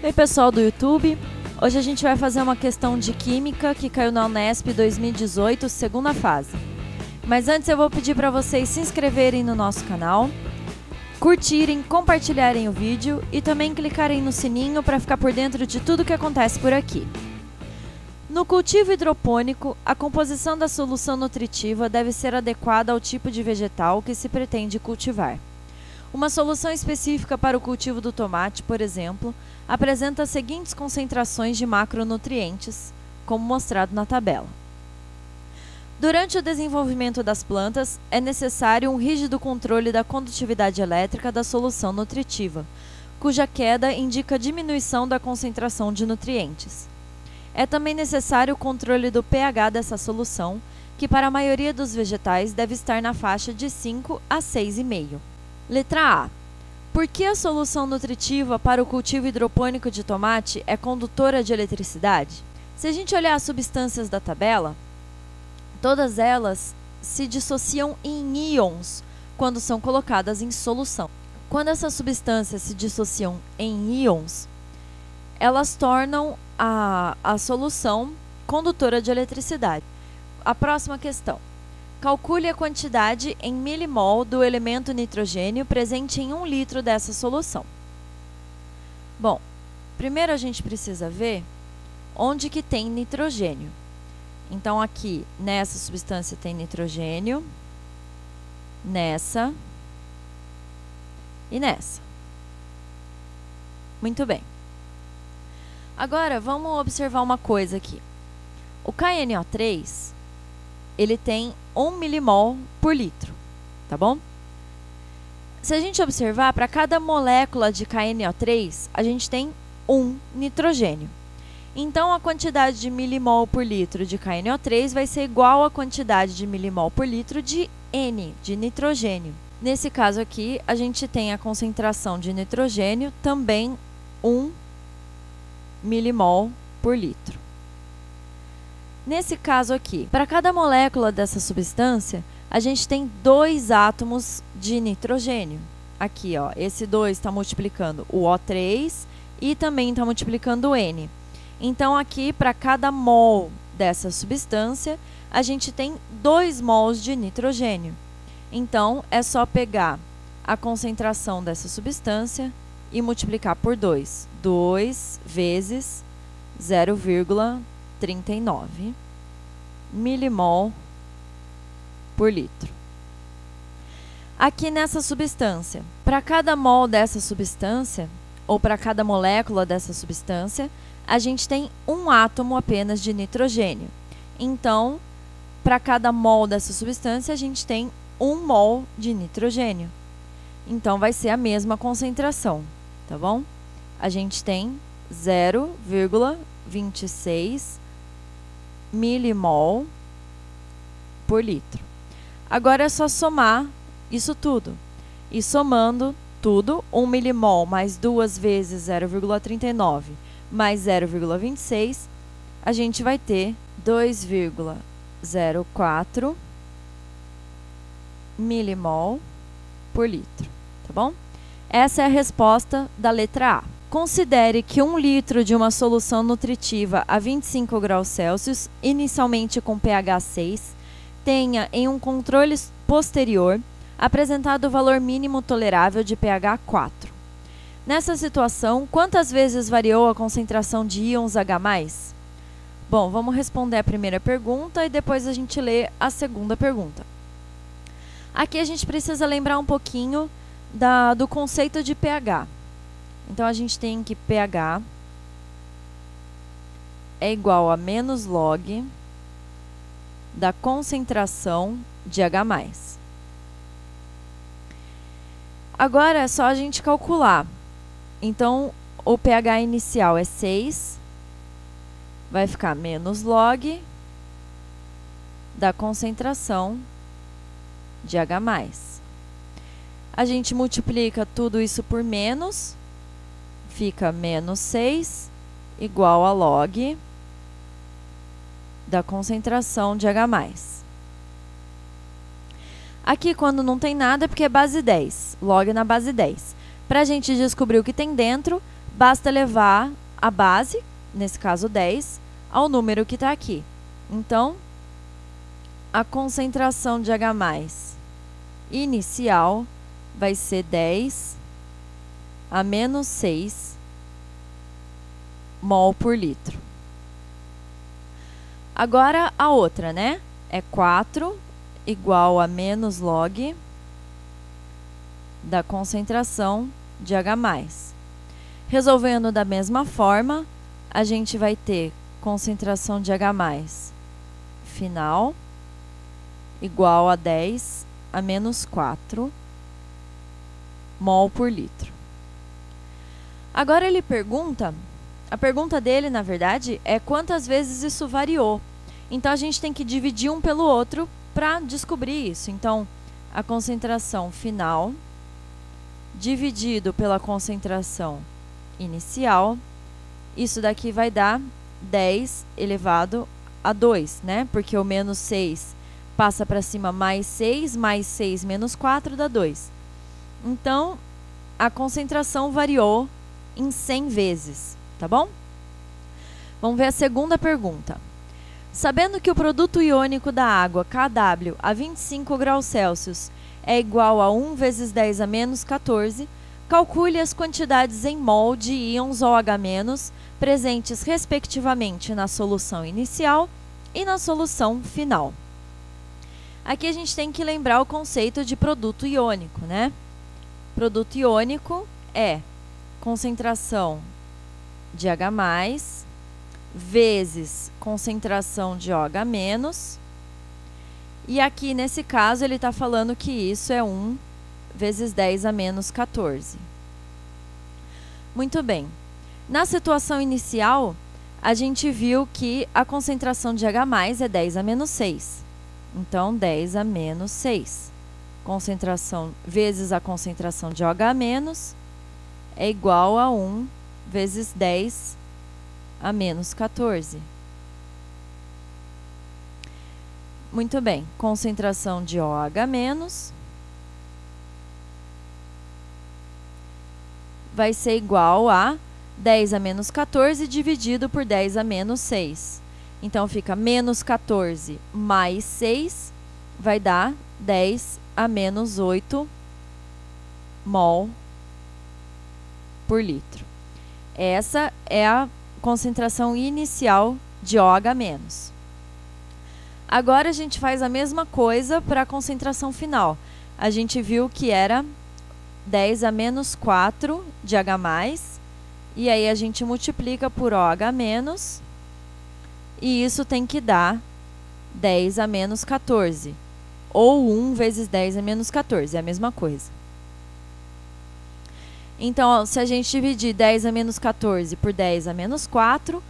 Oi pessoal do YouTube, hoje a gente vai fazer uma questão de Química que caiu na Unesp 2018, segunda fase. Mas antes eu vou pedir para vocês se inscreverem no nosso canal, curtirem, compartilharem o vídeo e também clicarem no sininho para ficar por dentro de tudo que acontece por aqui. No cultivo hidropônico, a composição da solução nutritiva deve ser adequada ao tipo de vegetal que se pretende cultivar. Uma solução específica para o cultivo do tomate, por exemplo, apresenta as seguintes concentrações de macronutrientes, como mostrado na tabela. Durante o desenvolvimento das plantas, é necessário um rígido controle da condutividade elétrica da solução nutritiva, cuja queda indica diminuição da concentração de nutrientes. É também necessário o controle do pH dessa solução, que para a maioria dos vegetais deve estar na faixa de 5 a 6,5. Letra A. Por que a solução nutritiva para o cultivo hidropônico de tomate é condutora de eletricidade? Se a gente olhar as substâncias da tabela, todas elas se dissociam em íons quando são colocadas em solução. Quando essas substâncias se dissociam em íons, elas tornam a solução condutora de eletricidade. A próxima questão. Calcule a quantidade em milimol do elemento nitrogênio presente em 1 litro dessa solução. Bom, primeiro a gente precisa ver onde que tem nitrogênio. Então, aqui, nessa substância tem nitrogênio, nessa e nessa. Muito bem. Agora, vamos observar uma coisa aqui. O KNO3, ele tem 1 milimol por litro, tá bom? Se a gente observar, para cada molécula de KNO3, a gente tem 1 nitrogênio. Então, a quantidade de milimol por litro de KNO3 vai ser igual à quantidade de milimol por litro de N, de nitrogênio. Nesse caso aqui, a gente tem a concentração de nitrogênio também 1 milimol por litro. Nesse caso aqui, para cada molécula dessa substância, a gente tem 2 átomos de nitrogênio. Aqui, ó, esse 2 está multiplicando o O3 e também está multiplicando o N. Então, aqui, para cada mol dessa substância, a gente tem 2 mols de nitrogênio. Então, é só pegar a concentração dessa substância e multiplicar por 2. 2 vezes 0,39 milimol por litro. Aqui nessa substância, para cada mol dessa substância, ou para cada molécula dessa substância, a gente tem 1 átomo apenas de nitrogênio. Então, para cada mol dessa substância, a gente tem 1 mol de nitrogênio. Então, vai ser a mesma concentração, tá bom? A gente tem 0,26 milimol por litro. Agora é só somar isso tudo. E somando tudo, 1 milimol mais 2 vezes 0,39 mais 0,26, a gente vai ter 2,04 milimol por litro, tá bom? Essa é a resposta da letra A. Considere que 1 litro de uma solução nutritiva a 25 graus Celsius, inicialmente com pH 6, tenha, em um controle posterior, apresentado o valor mínimo tolerável de pH 4. Nessa situação, quantas vezes variou a concentração de íons H+? Bom, vamos responder a primeira pergunta e depois a gente lê a segunda pergunta. Aqui a gente precisa lembrar um pouquinho do conceito de pH. Então, a gente tem que pH é igual a menos log da concentração de H+. Agora, é só a gente calcular. Então, o pH inicial é 6, vai ficar menos log da concentração de H+. A gente multiplica tudo isso por menos, fica menos 6 igual a log da concentração de H+. Aqui, quando não tem nada, é porque é base 10, log na base 10. Para a gente descobrir o que tem dentro, basta levar a base, nesse caso 10, ao número que está aqui. Então, a concentração de H+ inicial vai ser 10 a menos 6 mol por litro. Agora, a outra, né? É 4 igual a menos log da concentração de H+. Resolvendo da mesma forma, a gente vai ter concentração de H+ final igual a 10 a menos 4 mol por litro. Agora ele pergunta, a pergunta dele, na verdade, é quantas vezes isso variou. Então, a gente tem que dividir um pelo outro para descobrir isso. Então, a concentração final dividido pela concentração inicial, isso daqui vai dar 10 elevado a 2, né? Porque o menos 6 passa para cima mais 6 menos 4 dá 2. Então, a concentração variou em 100 vezes, tá bom? Vamos ver a segunda pergunta. Sabendo que o produto iônico da água, Kw, a 25 graus Celsius, é igual a 1 vezes 10 a menos 14, calcule as quantidades em mol de íons OH- presentes respectivamente na solução inicial e na solução final. Aqui a gente tem que lembrar o conceito de produto iônico, né? Produto iônico é concentração de H+ vezes concentração de OH-, e aqui nesse caso ele está falando que isso é 1 vezes 10 a menos 14. Muito bem. Na situação inicial, a gente viu que a concentração de H+ é 10 a menos 6. Então, 10 a menos 6. Concentração vezes a concentração de OH- é igual a 1 vezes 10 a menos 14. Muito bem. Concentração de OH- vai ser igual a 10 a menos 14 dividido por 10 a menos 6. Então, fica menos 14 mais 6 vai dar 10 a menos 8 mol por litro. Essa é a concentração inicial de OH-. Agora, a gente faz a mesma coisa para a concentração final. A gente viu que era 10 a menos 4 de H+, e aí a gente multiplica por OH-, e isso tem que dar 10 a menos 14, ou 1 vezes 10 a menos 14, é a mesma coisa. Então, ó, se a gente dividir 10 a menos 14 por 10 a menos 4,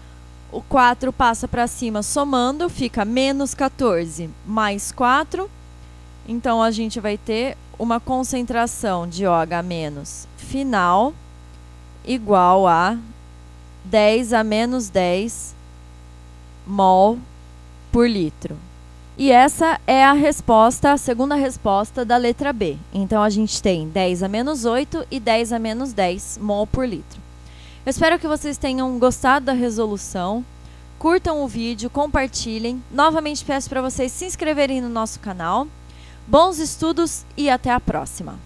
o 4 passa para cima somando, fica menos 14 mais 4. Então, a gente vai ter uma concentração de OH- final igual a 10 a menos 10 mol por litro. E essa é a resposta, a segunda resposta da letra B. Então, a gente tem 10 a menos 8 e 10 a menos 10 mol por litro. Eu espero que vocês tenham gostado da resolução. Curtam o vídeo, compartilhem. Novamente peço para vocês se inscreverem no nosso canal. Bons estudos e até a próxima!